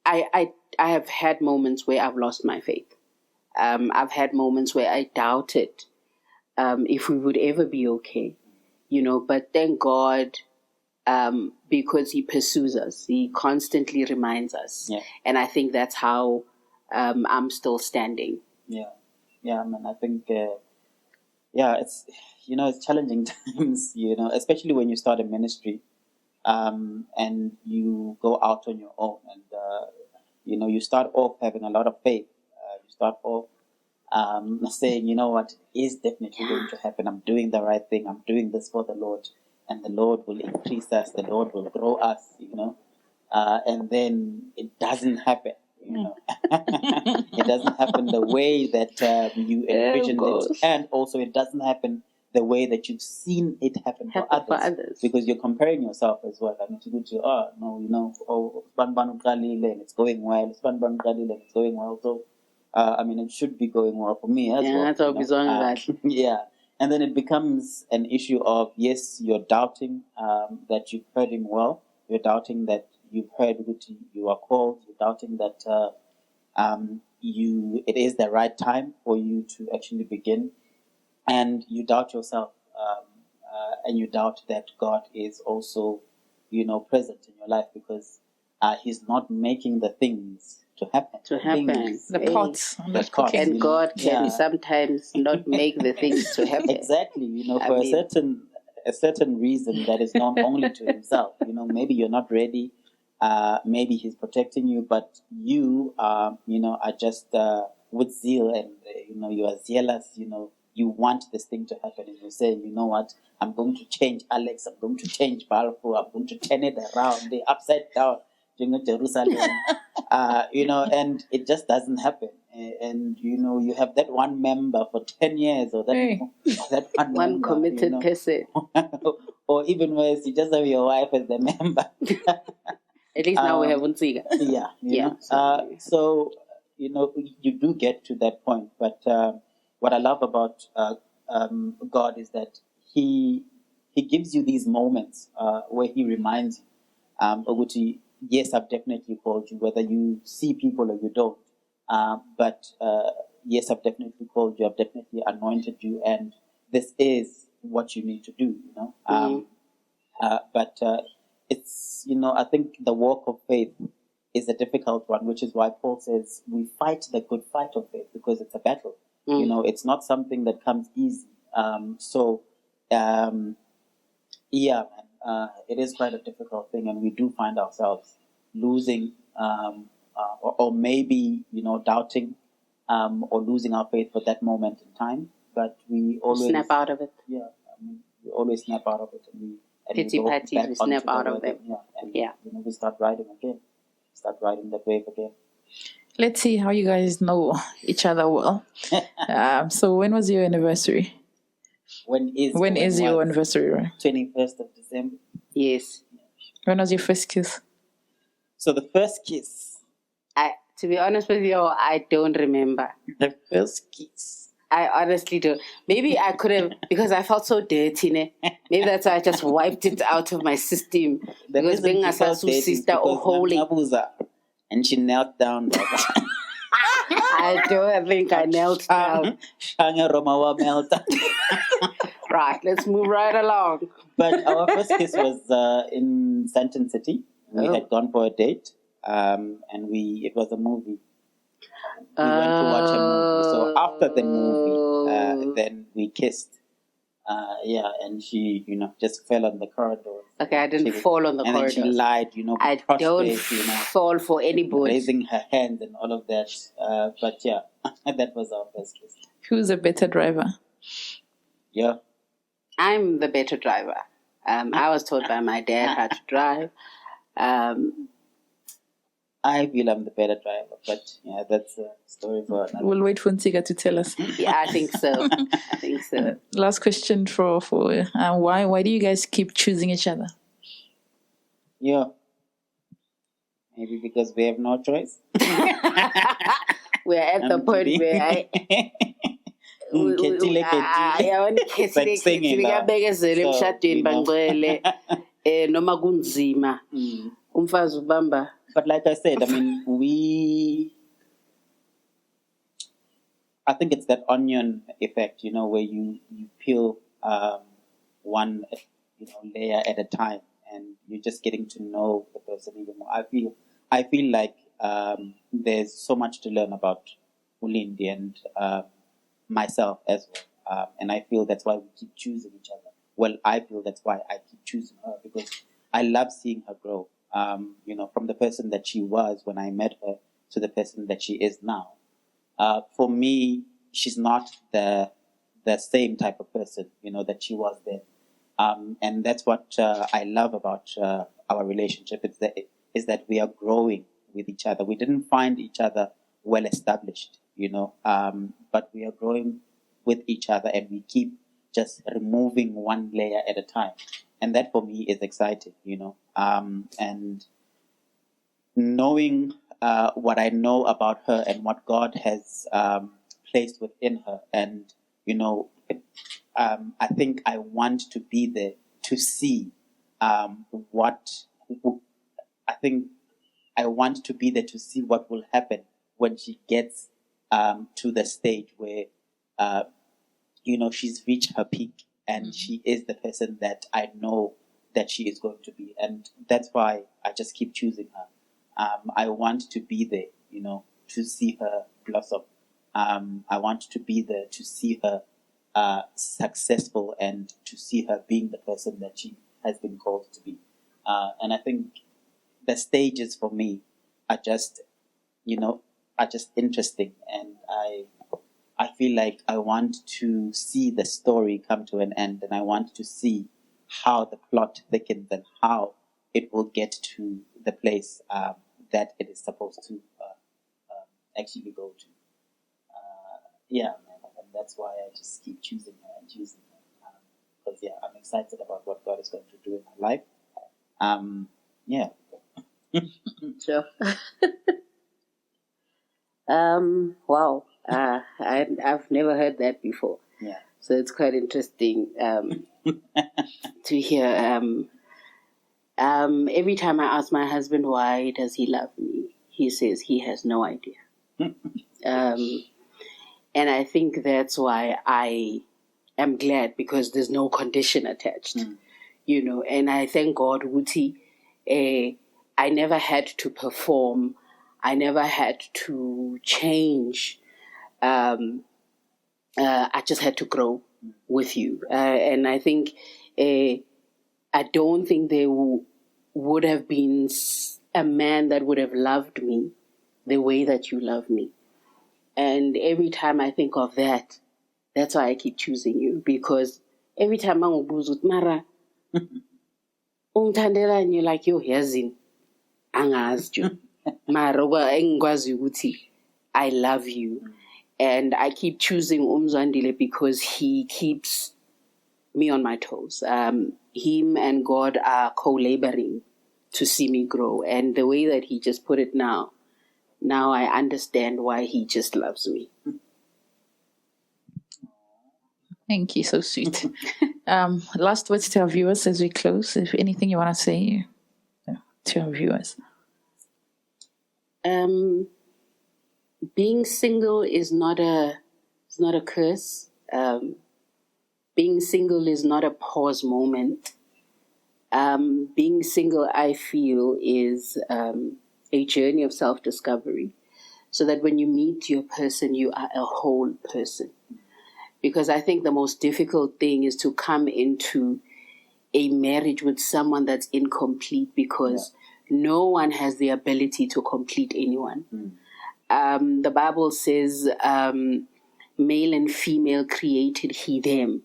C: I have had moments where I've lost my faith. I've had moments where I doubted if we would ever be okay, but thank God, because he pursues us. He constantly reminds us.
B: Yeah.
C: And I think that's how I'm still standing.
B: Yeah. Yeah, I mean, I think, it's, it's challenging times, especially when you start a ministry and you go out on your own and, you start off having a lot of faith. You start off saying, you know what, it is definitely going to happen. I'm doing the right thing. I'm doing this for the Lord. And the Lord will increase us. The Lord will grow us, and then it doesn't happen. It doesn't happen the way that you envisioned it. And also it doesn't happen the way that you've seen it happen for others. Because you're comparing yourself as well. I mean, to go to, and it's going well. It's going well. So, it should be going well for me as well.
C: That's all
B: yeah. And then it becomes an issue of, yes, you're doubting that you've heard him well. You're doubting that you've heard what you are called. You're doubting that it is the right time for you to actually begin. And you doubt yourself. And you doubt that God is also, present in your life because he's not making the things to happen.
A: The pots.
C: And God can sometimes not make the things to happen.
B: Exactly. For a certain reason that is known only to himself. Maybe you're not ready. Maybe he's protecting you, but you, are just with zeal and, you are zealous, you want this thing to happen. And you're saying, you know what, I'm going to change Alex. I'm going to change Balfour. I'm going to turn it around. They upside down. Jerusalem, and it just doesn't happen. And you have that one member for 10 years, or that one member,
C: committed person,
B: or even worse, you just have your wife as the member.
C: At least now we have Unziga.
B: Yeah. So you do get to that point, but what I love about God is that He gives you these moments where He reminds you, yes, I've definitely called you, whether you see people or you don't. But yes, I've definitely called you. I've definitely anointed you, and this is what you need to do. But it's I think the walk of faith is a difficult one, which is why Paul says we fight the good fight of faith because it's a battle. It's not something that comes easy. It is quite a difficult thing, and we do find ourselves losing, or maybe doubting, or losing our faith for that moment in time. But we always
C: snap out of it.
B: Yeah, we always snap out of it, and
C: we snap out of them.
B: We start riding again, that wave again.
A: Let's see how you guys know each other well. So when was your anniversary? When is your anniversary, right?
B: 21st of December.
C: Yes.
A: When was your first kiss?
B: So the first kiss.
C: To be honest with you, I don't remember.
B: The first kiss.
C: I honestly don't. Maybe I could have, because I felt so dirty. Maybe that's why I just wiped it out of my system. Because being a sister or holy.
B: And she knelt down.
C: I don't think I knelt down. Right, let's move right along.
B: But our first kiss was in Sandton City. We had gone for a date, and it was a movie. We went to watch a movie. So after the movie, then we kissed. And she, just fell on the corridor.
C: Okay, I didn't fall on the corridor.
B: And then she lied,
C: I don't fall for anybody.
B: Raising her hand and all of that. But yeah, that was our first kiss.
A: Who's a better driver?
B: Yeah.
C: I'm the better driver. I was taught by my dad how to drive.
B: I feel I'm the better driver, but yeah, that's a story for another.
A: We'll wait for Ntiga to tell us.
C: Yeah, I think so.
A: Last question for why do you guys keep choosing each other?
B: Yeah. Maybe because we have no choice.
C: We're at the point where umfazi ubamba
B: But like I said, I mean, I think it's that onion effect, where you peel one, layer at a time, and you're just getting to know the person even more. I feel like there's so much to learn about Ulindi and myself as well, and I feel that's why we keep choosing each other. Well, I feel that's why I keep choosing her, because I love seeing her grow. From the person that she was when I met her to the person that she is now. For me, she's not the same type of person, that she was then. And that's what I love about our relationship. Is that we are growing with each other. We didn't find each other well established, but we are growing with each other, and we keep just removing one layer at a time. And that for me is exciting, and knowing what I know about her and what God has placed within her. And, I think I want to be there to see what I think I want to be there to see what will happen when she gets to the stage where, she's reached her peak and she is the person that I know that she is going to be. And that's why I just keep choosing her. I want to be there, to see her blossom. I want to be there to see her successful and to see her being the person that she has been called to be. And I think the stages for me are just, interesting. And I feel like I want to see the story come to an end, and I want to see how the plot thickens and how it will get to the place that it is supposed to actually go to. Man, and that's why I just keep choosing her and choosing her. Because, I'm excited about what God is going to do in her life.
C: Sure. Wow. I've never heard that before.
B: Yeah.
C: So it's quite interesting to hear. Every time I ask my husband why does he love me, he says he has no idea. And I think that's why I am glad, because there's no condition attached, and I thank God, Wuti, I never had to perform. I never had to change. I just had to grow with you. And I think, I don't think there would have been a man that would have loved me the way that you love me. And every time I think of that, that's why I keep choosing you. Because every time I'm with Mara, and you're like, yo, yazin, angazed you. Mara, I love you. And I keep choosing Mzwandile because he keeps me on my toes. Him and God are co-laboring to see me grow. And the way that he just put it now I understand why he just loves me.
A: Thank you, so sweet. Last words to our viewers as we close. If anything you want to say to our viewers.
C: Being single is not a curse. Being single is not a pause moment. Being single, I feel, is a journey of self-discovery, so that when you meet your person, you are a whole person. Because I think the most difficult thing is to come into a marriage with someone that's incomplete, because no one has the ability to complete anyone. The Bible says male and female created he them.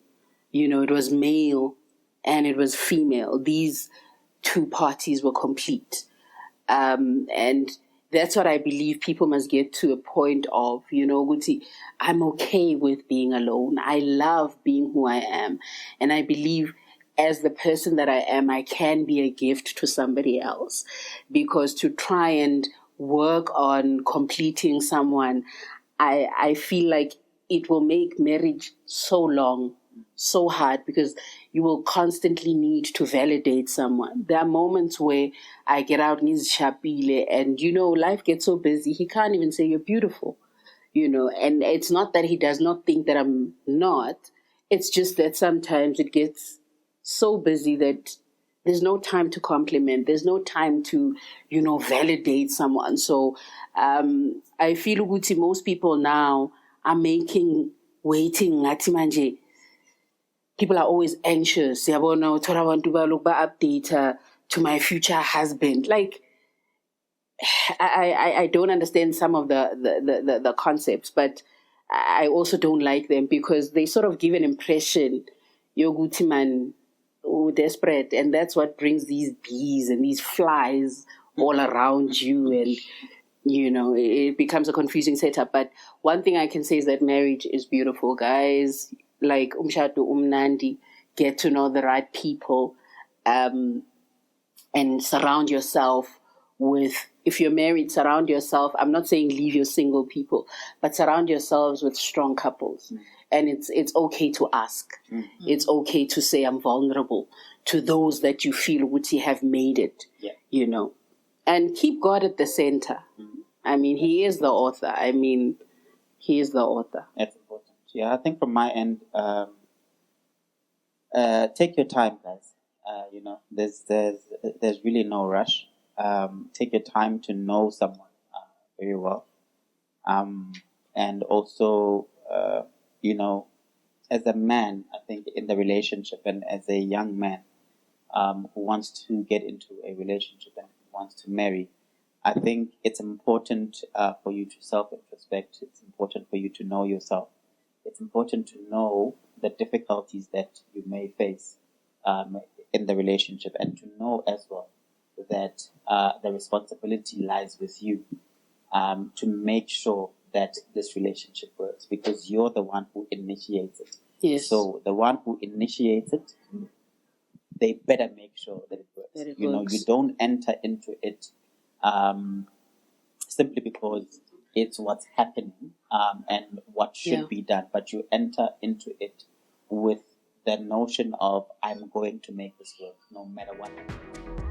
C: It was male and it was female. These two parties were complete. And that's what I believe people must get to a point of, Guti, I'm okay with being alone. I love being who I am. And I believe as the person that I am, I can be a gift to somebody else. Because to try and work on completing someone, I feel like it will make marriage so long so hard because you will constantly need to validate someone. There are moments where I get out and he's sharpile and, life gets so busy, he can't even say you're beautiful, and it's not that he does not think that I'm not. It's just that sometimes it gets so busy that there's no time to compliment. There's no time to, validate someone. So I feel ukuthi most people now are making waiting ngathi manje. People are always anxious. Yabona uthola abantu balokhu ba-update to my future husband. Like, I don't understand some of the concepts, but I also don't like them because they sort of give an impression yoguti man desperate, and that's what brings these bees and these flies all around you, and it becomes a confusing setup. But one thing I can say is that marriage is beautiful, guys. Like umshado umnandi, get to know the right people, and surround yourself with, if you're married, surround yourself. I'm not saying leave your single people, but surround yourselves with strong couples. And it's okay to ask. It's okay to say I'm vulnerable to those that you feel would have made it, and keep God at the center. I mean, He is the author. He is the author.
B: That's important. Yeah, I think from my end, take your time, guys. There's really no rush. Take your time to know someone very well, and also, as a man, I think in the relationship, and as a young man who wants to get into a relationship and wants to marry, I think it's important for you to self-introspect. It's important for you to know yourself. It's important to know the difficulties that you may face in the relationship, and to know as well that the responsibility lies with you to make sure that this relationship works, because you're the one who initiates it.
C: Yes.
B: So the one who initiates it, they better make sure that it works.
C: That it
B: You
C: works.
B: don't enter into it simply because it's what's happening and what should be done, but you enter into it with the notion of, I'm going to make this work no matter what happens.